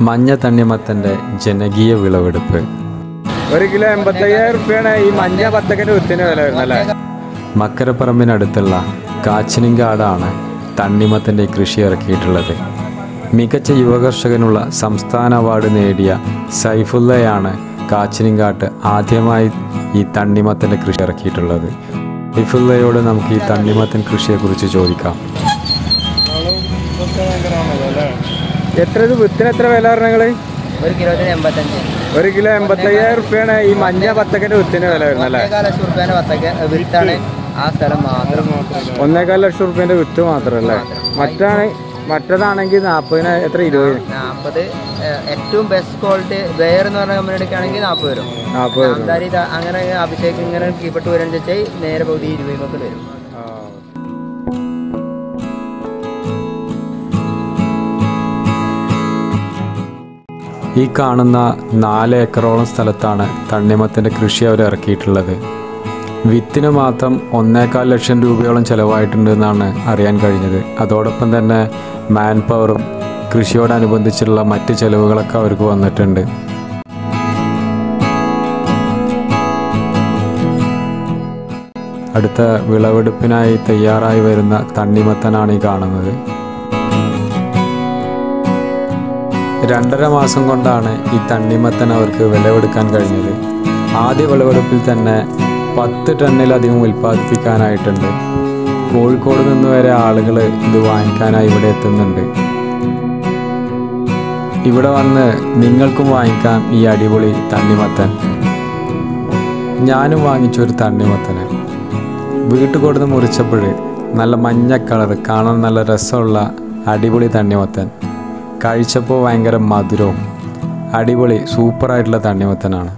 മഞ്ഞ തണ്ണിമത്തൻ്റെ ജനകീയ വിളവെടുപ്പ്. 1 കിലോ 85,000 രൂപയാണ് ഈ മഞ്ഞ വത്തക്കൻ്റെ വിത്തിന് വില വരുന്നല്ലേ. മക്കരപ്പറമ്പിനടുത്തുള്ള കാച്ചിനിങ്കാടാണ് തണ്ണിമത്തൻ്റെ കൃഷി ഇറക്കിയിട്ടുള്ളത്. മികച്ച യുവകർഷകനുള്ള സംസ്ഥാന അവാർഡ് നേടിയ സൈഫുള്ളയാണ് കാച്ചിനിങ്കാട്ട് ആദ്യമായി ഈ തണ്ണിമത്തൻ്റെ കൃഷി ഇറക്കിയിട്ടുള്ളത്. സൈഫുള്ളയോട് നമുക്ക് ഈ തണ്ണിമത്തൻ കൃഷിയെക്കുറിച്ച് ചോദിക്കാം. എത്ര വിത്തിന് എത്ര വില പറഞ്ഞങ്ങൾ? 1 കിലോത്തിന് 85. 1 കിലോ 85,000 രൂപയാണ് ഈ മഞ്ഞ വത്തക്കൻ്റെ വിത്തിന് വില വരുന്നല്ലേ. 1,400,000 വത്തക്ക വിത്താണ് ആ സ്ഥലം മാത്രം. 1,4 ലക്ഷം രൂപേൻ്റെ വിത്ത് മാത്രമല്ലേ. മറ്റേതാണെങ്കിൽ 40 എത്ര 20? 40. ഏറ്റവും ബെസ്റ്റ് ക്വാളിറ്റി ബെയർ എന്ന് പറഞ്ഞ കമ്പനിയുടെ ആണെങ്കിൽ 40 വരും. 40 അങ്ങനെ അഭിഷേക് ഇങ്ങനെ കീപ്പെട്ട് വരും വെച്ചാൽ നേരെ പകുതി 20 വരും. ഈ കാണുന്ന 4 ഏക്കറോളം സ്ഥലത്താണ് തണ്ണിമത്തൻ്റെ കൃഷി അവർ ഇറക്കിയിട്ടുള്ളത്. വിത്തിന് മാത്രം 1,4 ലക്ഷം രൂപയോളം ചിലവായിട്ടുണ്ടെന്നാണ് അറിയാൻ കഴിഞ്ഞത്. അതോടൊപ്പം തന്നെ മാൻ പവറും കൃഷിയോടനുബന്ധിച്ചുള്ള മറ്റ് ചിലവുകളൊക്കെ അവർക്ക് വന്നിട്ടുണ്ട്. അടുത്ത വിളവെടുപ്പിനായി തയ്യാറായി വരുന്ന തണ്ണിമത്തനാണ് ഈ കാണുന്നത്. 2.5 മാസം കൊണ്ടാണ് ഈ തണ്ണിമത്തൻ അവർക്ക് വിളവെടുക്കാൻ കഴിഞ്ഞത്. ആദ്യ വിളവെടുപ്പിൽ തന്നെ 10 ടണ്ണിലധികം ഉൽപ്പാദിപ്പിക്കാനായിട്ടുണ്ട്. കോഴിക്കോട് നിന്ന് വരെ ആളുകൾ ഇത് വാങ്ങിക്കാനായി ഇവിടെ എത്തുന്നുണ്ട്. ഇവിടെ വന്ന് നിങ്ങൾക്കും വാങ്ങിക്കാം ഈ അടിപൊളി തണ്ണിമത്തൻ. ഞാനും വാങ്ങിച്ചൊരു തണ്ണിമത്തന് വീട്ടിൽ കൊടുത്ത് മുറിച്ചപ്പോൾ നല്ല മഞ്ഞ കളർ, കാണാൻ നല്ല രസമുള്ള അടിപൊളി തണ്ണിമത്തൻ. കഴിച്ചപ്പോൾ ഭയങ്കര മധുരവും അടിപൊളി സൂപ്പറായിട്ടുള്ള തണ്ണിമത്തനാണ്.